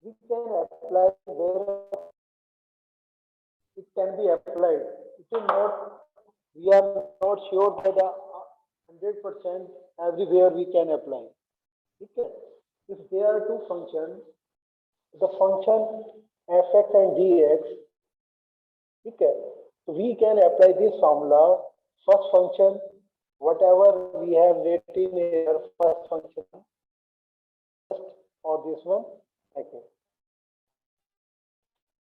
we can apply where it can be applied. It is not, we are not sure that 100% everywhere we can apply. Okay. If there are two functions, the function fx and gx, okay, so we can apply this formula. First function, whatever we have written here, first function, or this one, okay.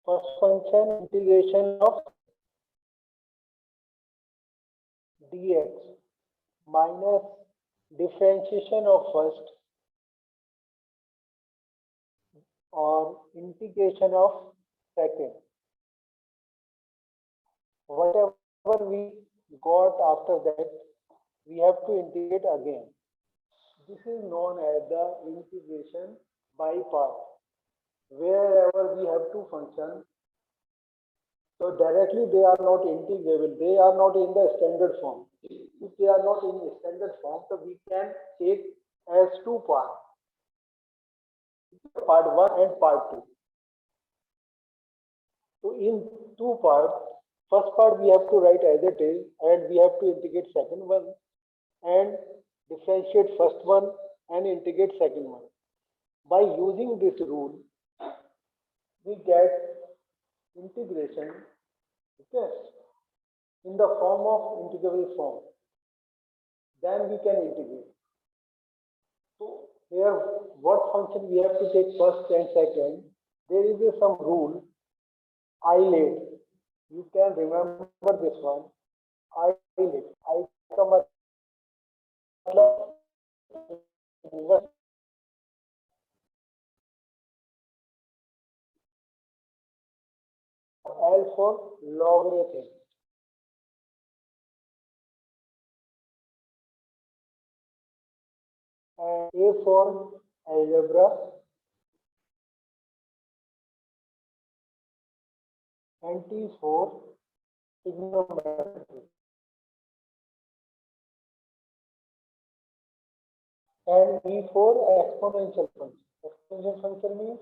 First function integration of dx minus differentiation of first or integration of second. Whatever we got after that, we have to integrate again. This is known as the integration by part. Wherever we have two functions, so directly they are not integrable, they are not in the standard form. If they are not in the standard form, so we can take as two parts, part 1 and part 2. So in two parts, first part we have to write as it is, and we have to integrate second one and differentiate first one and integrate second one. By using this rule, we get integration, okay, in the form of integrable form. Then we can integrate. So here, what function we have to take first and second? There is some rule, ILATE. You can remember this one. ILATE. I come L for logarithm. And A for algebra. And T for trigonometry. And E for exponential function. Exponential function means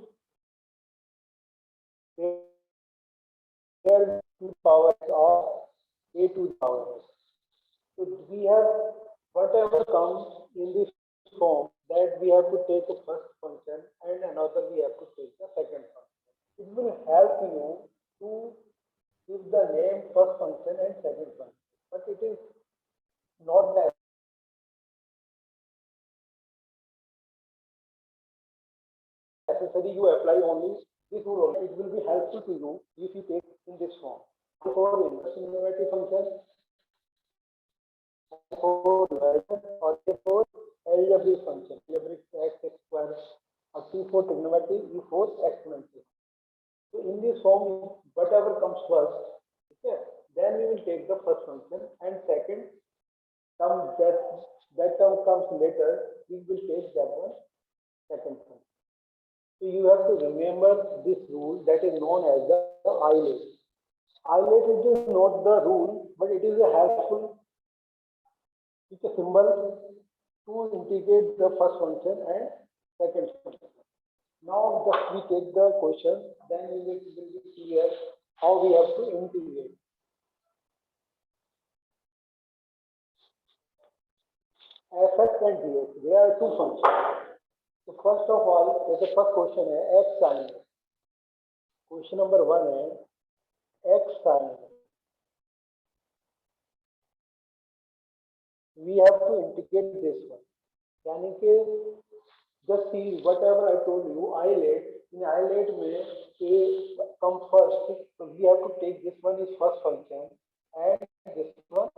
there to the power of A to the power. So we have whatever comes in this form, that we have to take the first function and another we have to take the second function. It will help you to give the name first function and second function, but it is not necessary you apply only this rule. It will be helpful to you if you take in this form. For inverse trigonometry function, for division, or for algebraic function, algebraic x square, or T for trigonometry, E for exponential. So in this form, whatever comes first, okay, then we will take the first function, and second term, that term comes later, we will take that one second function. So you have to remember this rule that is known as the ILATE. ILATE is not the rule, but it is a helpful, it's a symbol to integrate the first function and second function. Now just we take the question, then we will be clear how we have to integrate. fx and dx, there are two functions. So first of all, the first question is x sin. Question number 1 is x sin. We have to integrate this one. यानी कि just see whatever I told you, ILATE. In ILATE में A come first, so we have to take this one is first function and this one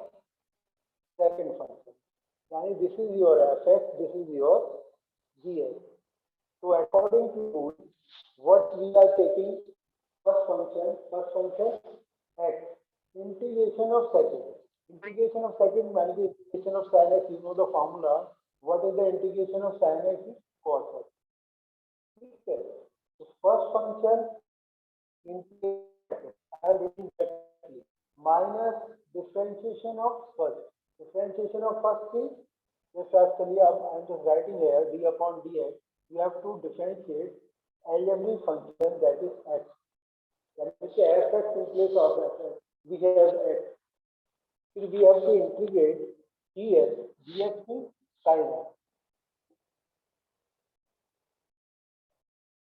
second function. यानी this is your fx, this is your gx. So according to rule, what we are taking first function x, integration of second. Integration of second means integration of sin x, you know the formula. What is the integration of sin x? Cos x. Okay. So first function integration minus differentiation of first. Differentiation of first is just actually I'm just writing here d upon dx. You have to differentiate algebraic function that is x. That means fx in place of f, we have x. Then we have to integrate dx. Dx means sin x.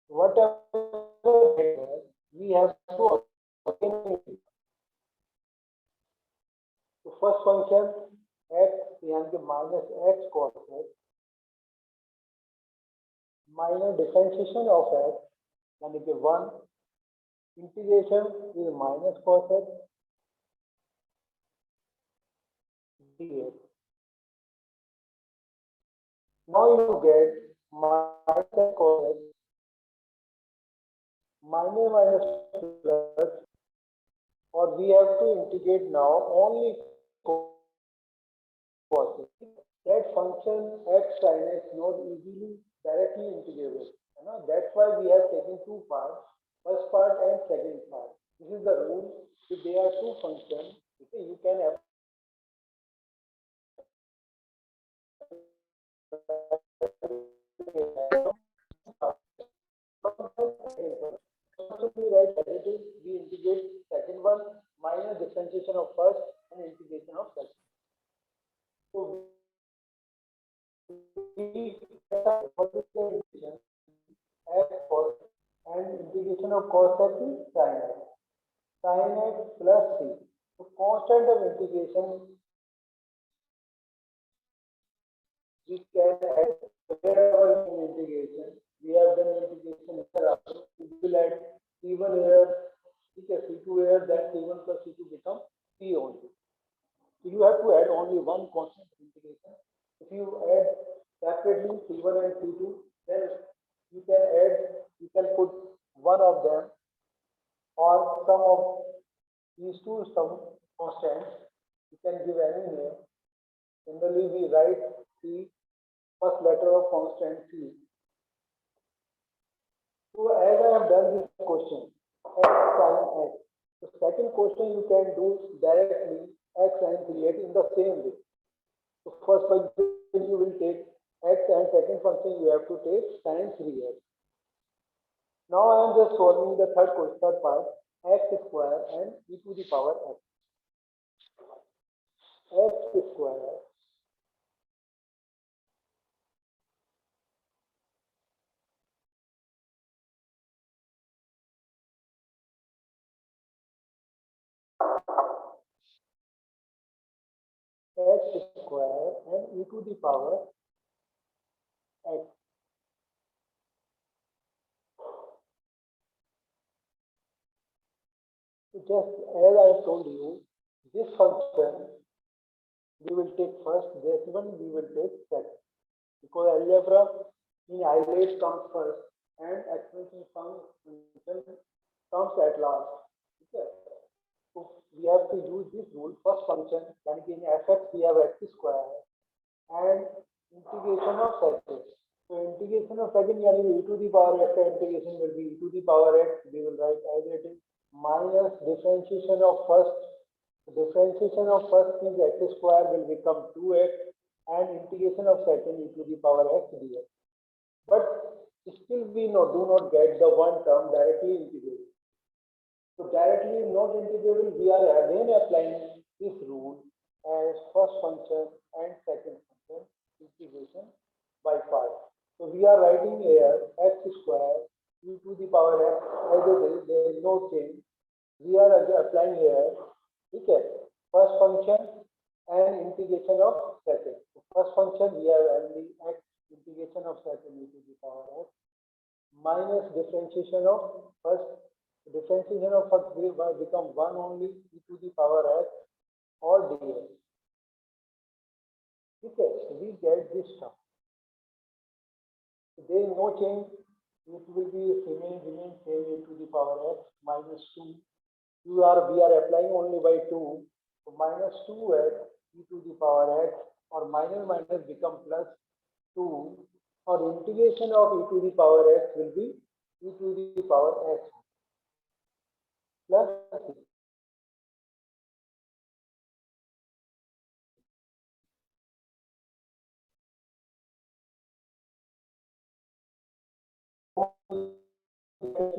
Whatever we have to obtain. So first function x यानी कि minus x cos x minus differentiation of x यानी कि 1 integration is minus cos x dx. Now you get minus cos x minus minus plus, or we have to integrate now only cos x. That function x sin x not easily directly integrable. That's why we have taken two parts, first part and second part. This is the rule. If there are two functions, okay, you can have we write as it is, we integrate second one minus differentiation of first and integration of second. So we x cos and integration of cos x is sin x. Sin x plus c. So constant of integration we can add wherever in integration. We have done integration here. We will add c1 here, c2 here, then c1 plus c2 become c only. So you have to add only one constant integration. If you add separately c1 and c2, then you can put one of them or some of these two some constants. You can give any name. Generally, we write c, first letter of constant c. So as I have done this question, x sin x. The second question you can do directly x sin 3x in the same way. So first function you will take x and second function you have to take sin 3x. Now I am just solving the third part, x square and e to the power x. X square x square and e to the power x. So just as I told you, this function we will take first, this one we will take second. Because algebra in isolate comes first and exponential function comes at last. Okay. So we have to use this rule. First function, यानी कि in fx we have x square and integration of second. So integration of second यानी e to the power x integration will be e to the power x. We will write as it is minus differentiation of first. Differentiation of first means x square will become 2x and integration of second e to the power x dx. But still we do not get the one term directly integrated. So directly not integrable, we are again applying this rule as first function and second function integration by part. So we are writing here x square e to the power x as it is, there is no change. We are applying here, okay, first function and integration of second. So first function we have only x integration of second e to the power x minus differentiation of first. Differentiation of first will become 1 only e to the power x or dx. Okay, so we get this term. So there is no change. It will be remain same e to the power x minus 2. We are applying only by 2. So minus 2x e to the power x or minus become plus 2 or integration of e to the power x will be e to the power x plus 6. That's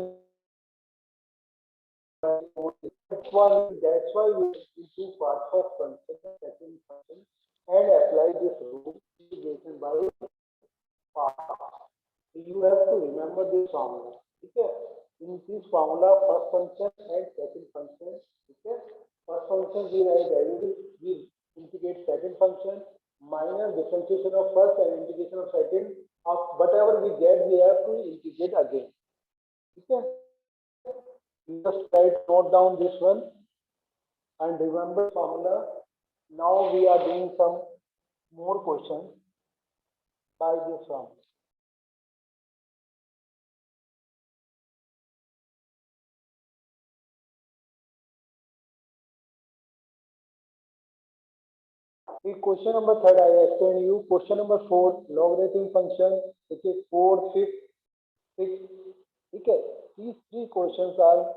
why we do part first function, second function, and apply this rule integration by part. You have to remember this formula. Okay? In this formula, first function and second function. Okay? First function we write derivative, we integrate second function minus differentiation of first and integration of second. Of whatever we get, we have to integrate again. Okay? You just write, note down this one and remember formula. Now we are doing some more questions by this formula. The question number 3 I explained you. Question number 4 logarithm function, which is 4, 6, 6. Okay, these three questions are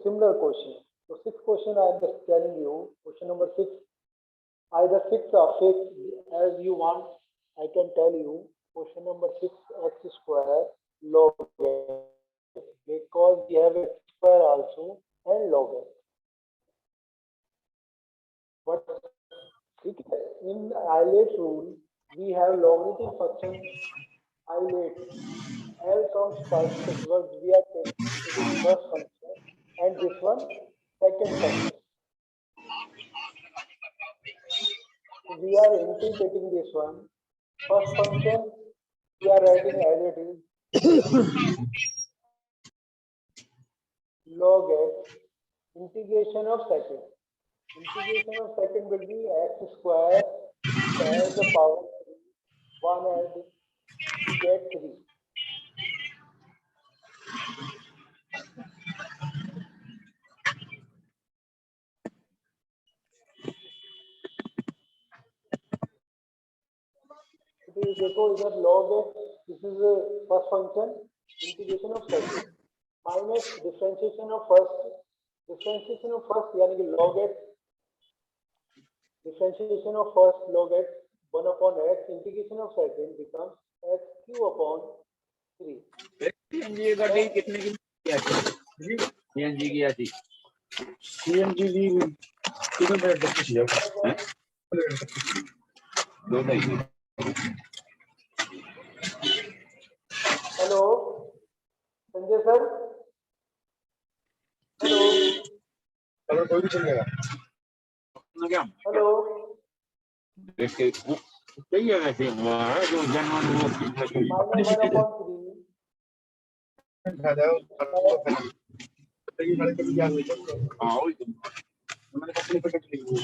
similar questions. So 6 question I am just telling you. Question number 6, either 6 or 6 as you want. I can tell you. Question number 6 x square log x, because we have x square also and log x. But in Euler's rule, we have logarithm function Euler. L comes first because we are taking this first function and this one second function. So we are integrating this one. First function we are writing as it is log x, integration of second. Integration of second will be x square as the power 1 and we get 3. Because log x, this is the first function, integration of second minus differentiation of first. Differentiation of first यानी कि log x, differentiation of first log x 1 upon x, integration of second becomes x cube upon 3. CNG का D कितने की किया थी? CNG की थी। CNG की कितने मिनट तक की है? 2 नहीं। Hello Sanjay sir, hello hello कोई भी चलेगा ना क्या? हेलो देखिए सही है वैसे वहाँ जो जनवन वो -1 upon 3 हाँ वही तो मैंने अपनी पकड़ ली वो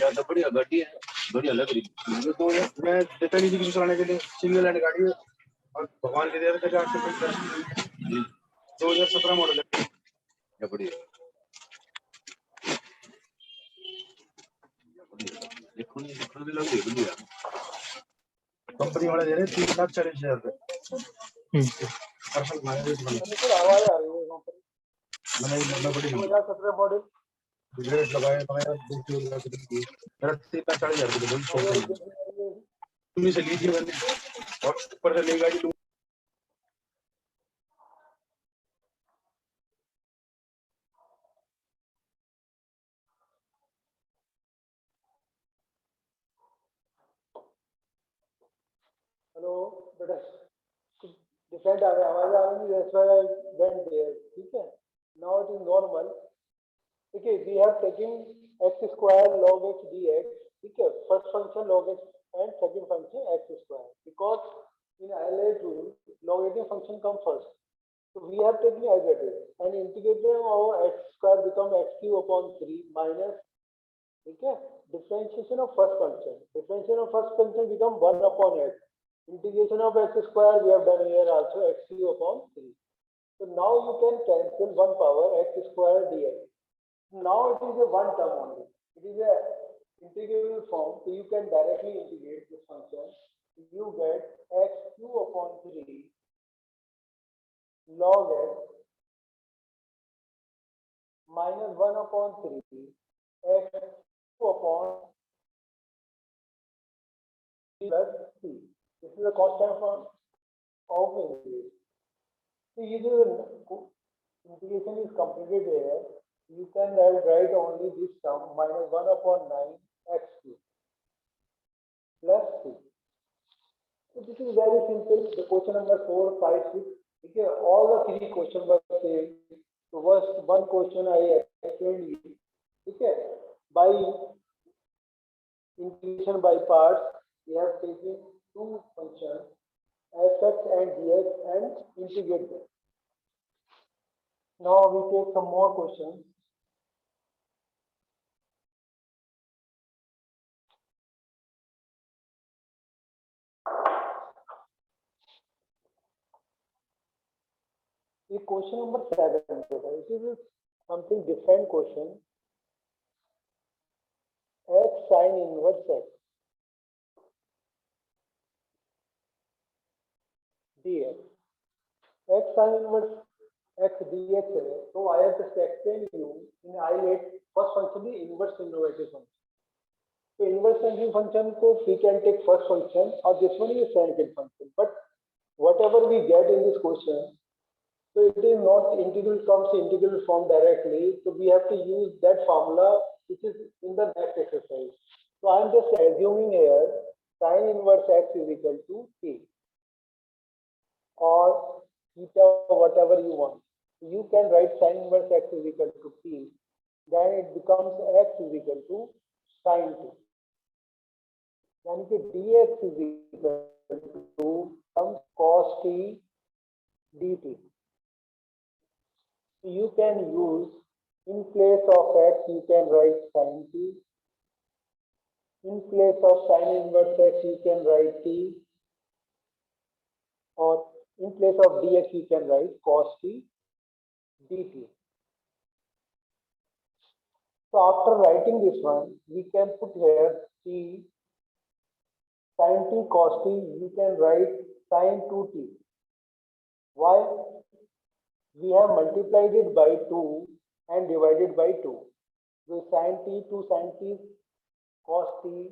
यार तो बढ़िया गाड़ी है, बढ़िया लग रही है। तो मैं देता नहीं थी किसी चलाने के लिए, सिंगल हैंड गाड़ी है और भगवान के दया से 2017 मॉडल है, बढ़िया। देखो भी लग रही है बढ़िया। कंपनी वाले दे रहे 3,40,000 रुपए। परसों माइलेज आवाज आ रही है मैंने बड़ी 2017 मॉडल रेट लगाए मेरा 3,40,000 रुपए तुम्हें से लीजिए मैंने और ऊपर से लेगा जी। हेलो बेटा डिफरेंट आ रहा है, आवाज आ रही है, that's why I went there. ठीक है, now it is normal. ठीक है, we have taken x square log x dx. ठीक है, first function log x and second function x square, because in Euler's rule logarithm function come first, so we have taken as it is and integrated our x square become x cube upon 3 minus, ठीक है, differentiation of first function. Differentiation of first function become 1 upon x. Integration of x square we have done here also, x cube upon 3. So now you can cancel 1 power x square dx. Now it is a one term only. It is a integrable form, so you can directly integrate this function. You get x cube upon 3 log x minus 1 upon 3 x cube upon 3 plus c. This is a constant form of integration. So ये जो integration is completed here, you can write only this term minus 1 upon 9 x cube plus 2. So this is very simple. The question number 4, 5, 6. Okay, all the three questions were same. So first one question I explained you. Okay, by integration by parts, we have taken two functions fx and dx and integrate them. Now we take some more questions. The question number 7, it is something different question. X sin inverse x dx. X sin inverse x dx है. So I have just explained you in I let first function the inverse innovative function. So inverse function को we can take first function or this one is second function. But whatever we get in this question, so it is not integral comes integral form directly. So we have to use that formula which is in the next exercise. So I am just assuming here sin inverse x is equal to k or theta, whatever you want. You can write sin inverse x is equal to t. Then it becomes x is equal to sin t. यानी कि dx is equal to some cos t dt. You can use in place of x, you can write sin t. In place of sin inverse x, you can write t. Or in place of dx, you can write cos t dt. So after writing this one, we can put here t sin t cos t. You can write sin 2t. Why? We have multiplied it by 2 and divided by 2. So sin t to sin t cos t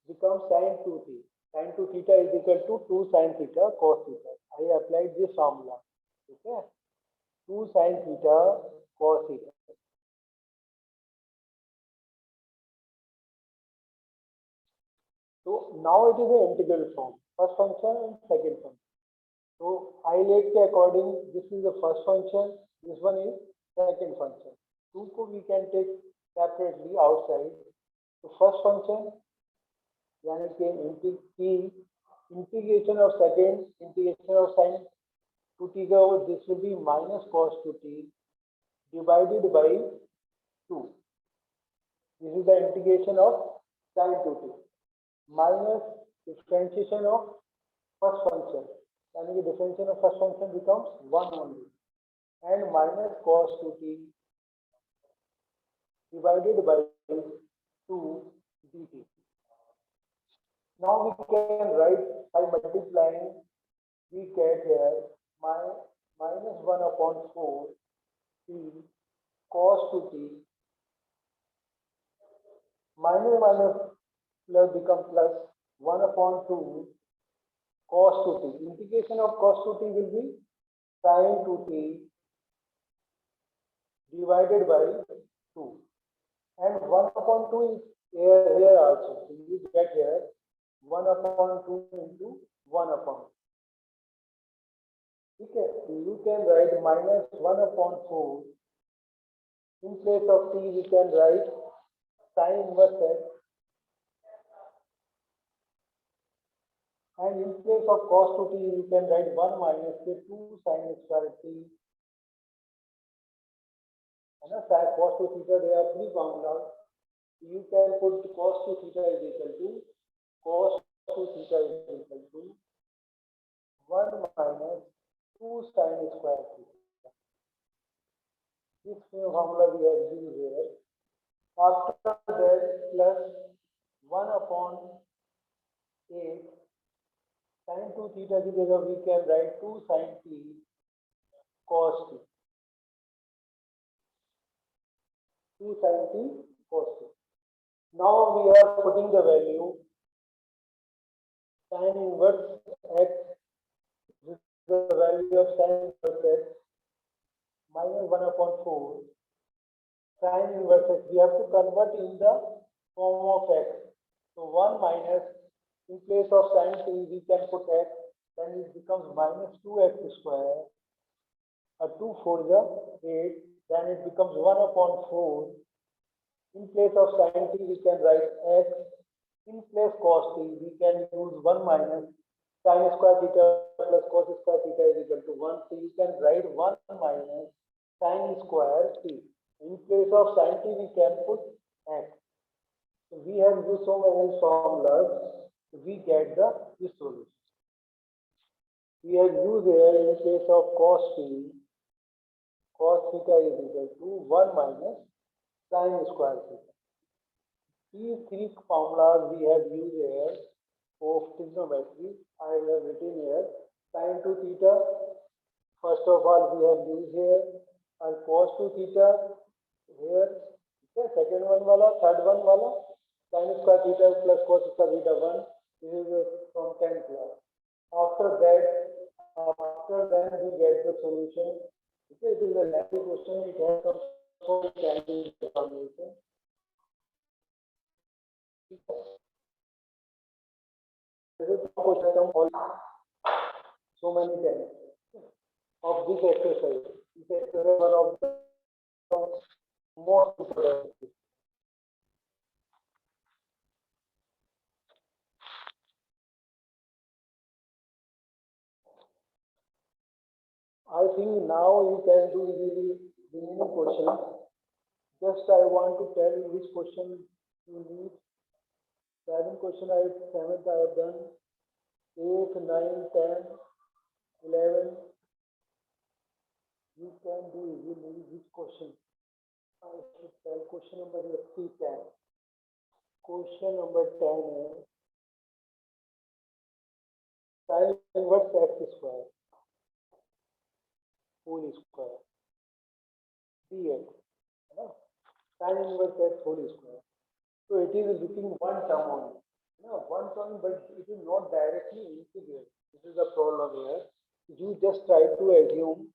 becomes sin 2t. Sin 2 theta is equal to 2 sin theta cos theta. I applied this formula. Okay? 2 sin theta cos theta. So now it is an integral form. First function and second function. So I let के according, this is the first function, this one is second function. Two को we can take separately outside. So first function, यानी कि integration of second, integration of sin 2t का, this will be minus cos 2t divided by 2. This is the integration of sin 2t minus differentiation of first function. यानी कि differentiation of first function becomes 1 only and minus cos 2t divided by 2 dt. Now we can write by multiplying, we get here minus 1 upon 4 t cos 2t minus plus become plus 1 upon 2 cos 2t. Integration of cos 2t will be sin 2t divided by 2. And 1 upon 2 is here also. So you get here 1 upon 2 into 1 upon. Okay, you can write minus 1 upon 4. In place of t, we can write sin inverse x. And in place of cos 2t, you can write 1 minus 2 sin square t. And cos 2 theta, there are three formulas. You can put cos 2 theta is equal to cos 2 theta is equal to 1 minus 2 sin square theta. This formula we have used here. After that, plus 1 upon 8 sin 2 theta की जगह we can write 2 sin t cos t. 2 sin t cos t. Now we are putting the value sin inverse x the value of sin inverse x minus 1 upon 4 sin inverse x. We have to convert in the form of x. So 1 minus, in place of sin t we can put x, then it becomes minus 2x square. 2 4 is 8, then it becomes 1 upon 4. In place of sin t we can write x. In place cos t we can use 1 minus sin square theta plus cos square theta is equal to 1. So you can write 1 minus sin square t. In place of sin t we can put x. So we have used so many formulas, we get this solution. We have used here in place of cos t, cos theta is equal to 1 minus sin square theta. These three formulas we have used here of trigonometry. I have written here sin 2 theta. First of all, we have used here, and cos 2 theta here. Okay, second one wala, third one wala, sin square theta plus cos square theta 1. This is from 10th class. After that we get the solution. Okay, it is a lengthy question. It has some sort of information. This is question so many times of this exercise. This exercise is one of the most important. I think now you can do easily the remaining questions. Just I want to tell you which question you need. 7 question I 7th I have done. 8, 9, 10, 11. You can do easily which question. I should tell question number 10. Question number 10 is sin inverse x square whole square dx. Sin inverse x whole square. So it is looking one term only. One term, but it is not directly integrated. This is the problem here. You just try to assume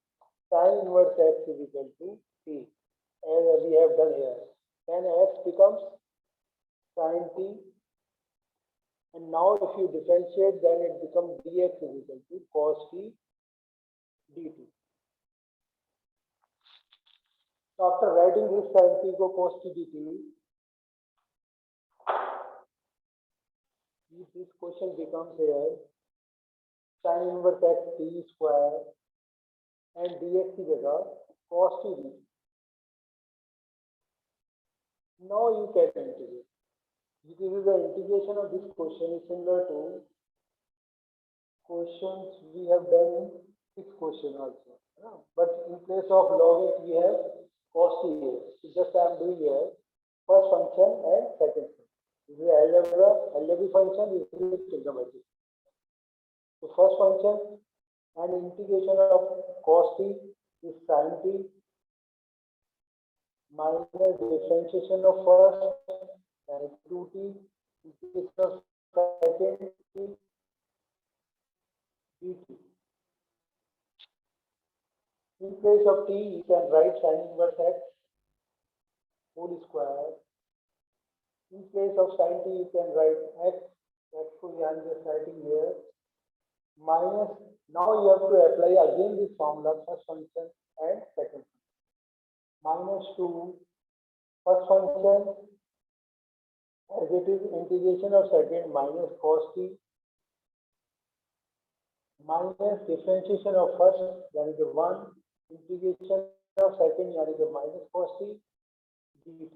sin inverse x is equal to t, as we have done here. Then x becomes sin t, and now if you differentiate, then it becomes dx is equal to cos t dt. So after writing this sin t को cos t dt, this question becomes here sin inverse x t square and dx की जगह cos t dt. Now you can integrate. This is the integration of this question is similar to questions we have done in 6th question also. But in place of log x we have cos t here. So just I am doing here first function and second function. This is algebra function, this is trigonometry. So first function and integration of cos t is sin t minus differentiation of first and 2t integration of second t dt. In place of t, you can write sin inverse x whole square. In place of sin t, you can write x. X को I am just writing here. Minus. Now you have to apply again this formula, first function and second function. Minus 2 first function as it is integration of second minus cos t minus differentiation of first यानी कि 1 integration of second यानी कि minus cos t dt.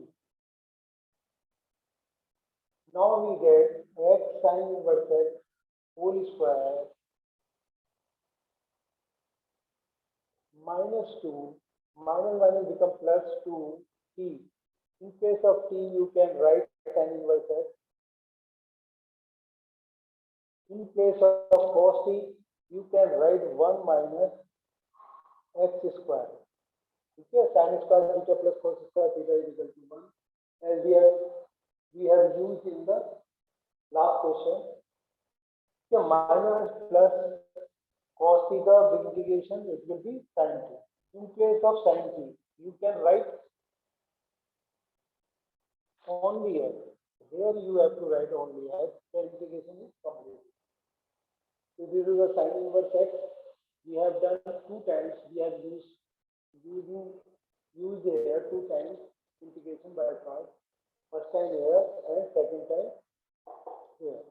Now we get x sin inverse x whole square minus 2 minus become plus 2t. In place of t, you can write sin inverse x. In place of cos t, you can write 1 minus x square. Okay, sin square theta plus cos square theta is equal to 1. As we have used in the last question. So minus plus cos theta with integration, it will be sin t. In place of sin t, you can write only x. Here you have to write only x, the integration is complete. So this is a sin inverse x. We have done 2 times. We have used here 2 times integration by part. First time here and second time here.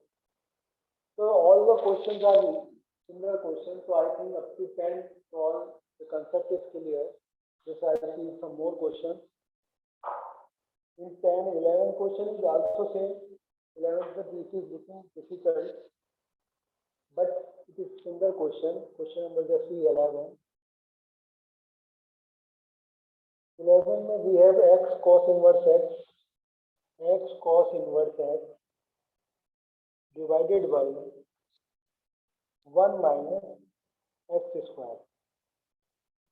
So all the questions are similar questions. So I think up to 10 all the concept is clear. Just I see some more questions. In 10, 11 question is also same. 11 but this is looking difficult. But it is similar question. Question number just 11. 11 we have x cos inverse x divided by 1 minus x square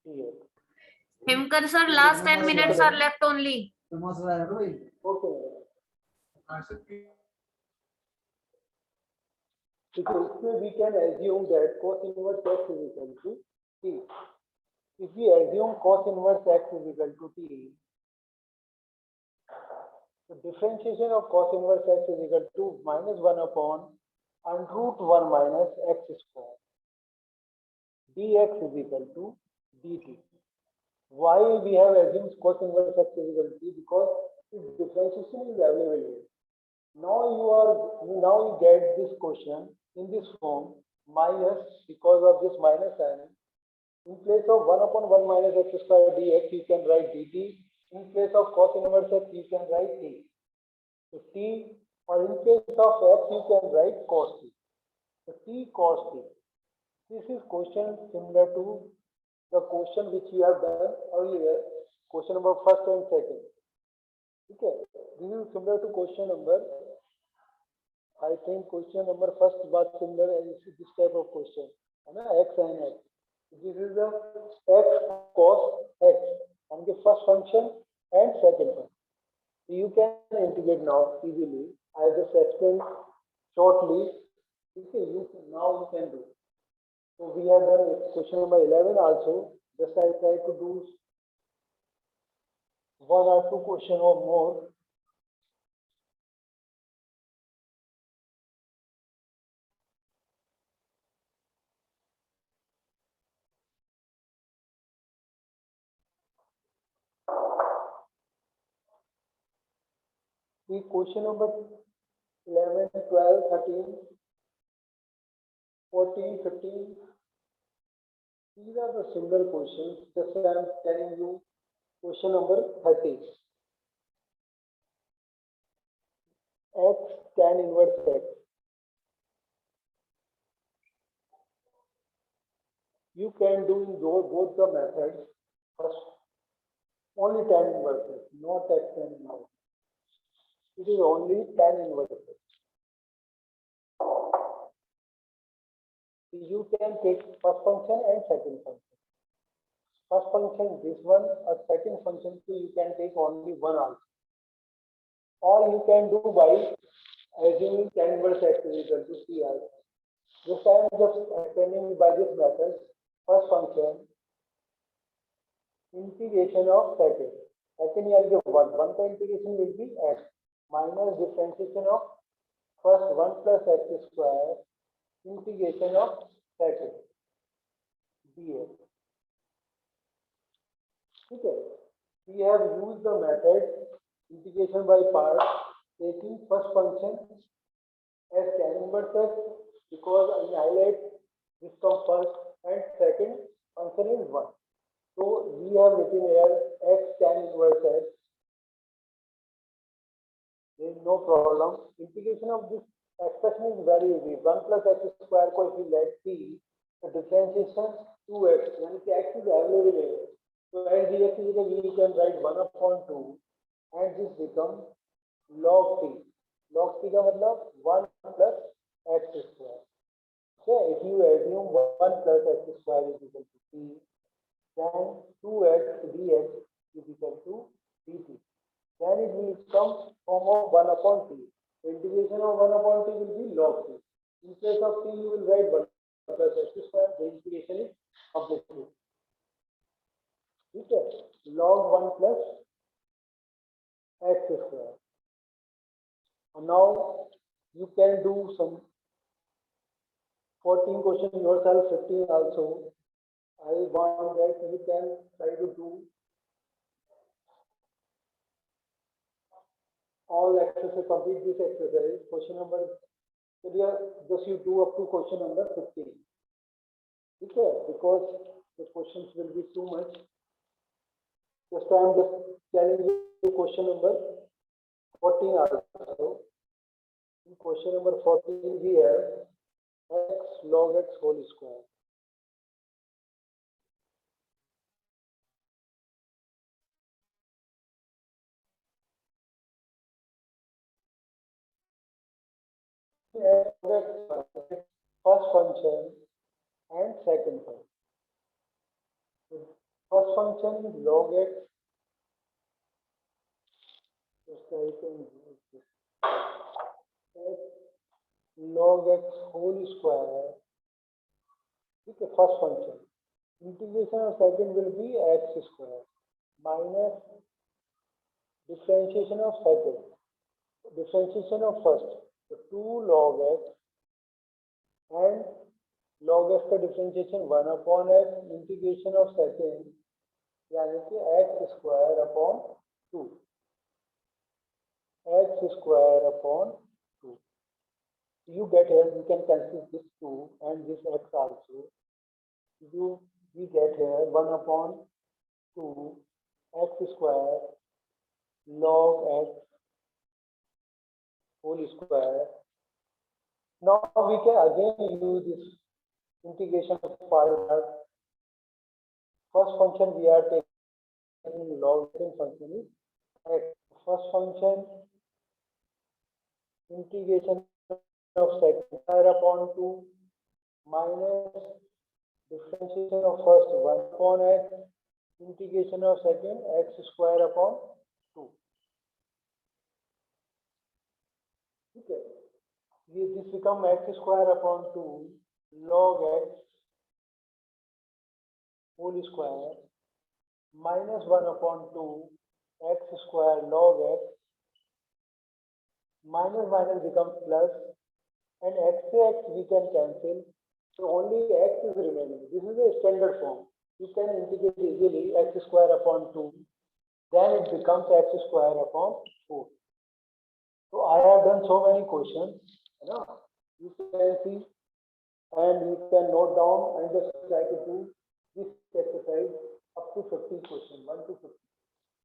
dx. Himkar sir, last 10 minutes are left only. Okay. Because we can assume that cos inverse x is equal to t. If we assume cos inverse x is equal to t, the differentiation of cos inverse x is equal to minus 1 upon under root 1 minus x square. Dx is equal to dt. Why we have assumed cos inverse x is equal to t? Because its differentiation is available here. Now you get this question in this form minus, because of this minus sign. In place of 1 upon 1 minus x square dx, you can write dt. In place of cos inverse x, you can write t. So t, or in place of x, you can write cos t. So t cos t. This is question similar to the question which we have done earlier, question number first and second. Okay, this is similar to question number. I think question number first was similar as this type of question. X and x. This is the x cos x and the first function and second function. So you can integrate now easily. I just explained shortly. Okay, now you can do. So we have done question number 11 also. Just I try to do 1 or 2 question or more. The question number 11, 12, 13, 14, 15. These are the similar questions. Just I am telling you question number 30. X tan inverse x. You can do in both the methods. First, only tan inverse x, not x tan inverse. It is only tan inverse x. You can take first function and second function. First function this one, or second function you can take only one also. Or you can do by assuming tan inverse x is equal to c also. This I am just explaining by this method. First function integration of second. Second here is 1. 1 का integration will be x minus differentiation of first 1 plus x square integration of second dx. Okay. We have used the method integration by parts, taking first function as tan inverse x because I highlight this comes first and second function is 1. So we have written here x tan inverse x. There is no problem. Integration of this expression is very easy. 1 plus x square को if you let t, the differentiation 2x, यानी कि x is available here. So as dx is equal, we can write 1 upon 2 and this becomes log t. Log t का मतलब 1 plus x square. Okay, if you assume 1 plus x square is equal to t, then 2x dx is equal to dt. Then it will come form of 1 upon t. The integration of 1 upon t will be log t. In place of t, you will write 1 plus x square, the integration is completely. ठीक है, log 1 plus x square. And now you can do some 14 question yourself, 15 also. I want that you can try to do all exercise, complete this exercise. Question number, just you do up to question number 15. Okay, because the questions will be too much. Just I am just telling you question number 14 also. In question number 14 we have x log x whole square. First function and second function. First function is log x. Log x whole square. Okay, first function. Integration of second will be x square minus differentiation of second. Differentiation of first. So 2 log x and log x का differentiation 1 upon x, integration of second यानी कि x square upon 2. X square upon 2. You get here, you can cancel this 2 and this x also. We get here 1 upon 2 x square log x whole square. Now we can again use this integration of formula. First function we are taking log, second function is x. First function integration of second square upon 2 minus differentiation of first 1 upon x, integration of second x square upon 2. Okay, this become x square upon 2 log x whole square minus 1 upon 2 x square log x, minus minus becomes plus, and x we can cancel, so only x is remaining. This is a standard form. You can integrate easily x square upon 2, then it becomes x square upon 4. So I have done so many questions, you know, you can see and you can note down and just try to do this exercise up to 50 questions, 1 to 50.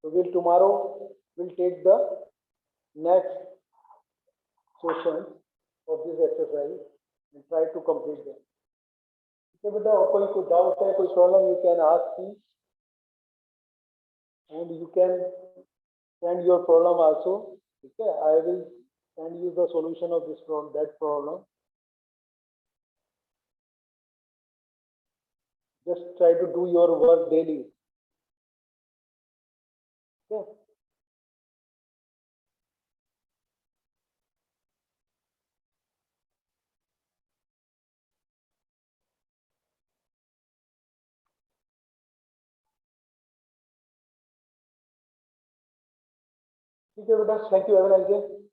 So tomorrow we'll take the next questions of this exercise and try to complete them. Okay, beta, कोई doubt है, कोई problem, you can ask me, and you can send your problem also. Okay, I will send you the solution of this problem, that problem. Just try to do your work daily. Okay. Okay, beta, thank you. Have a nice day.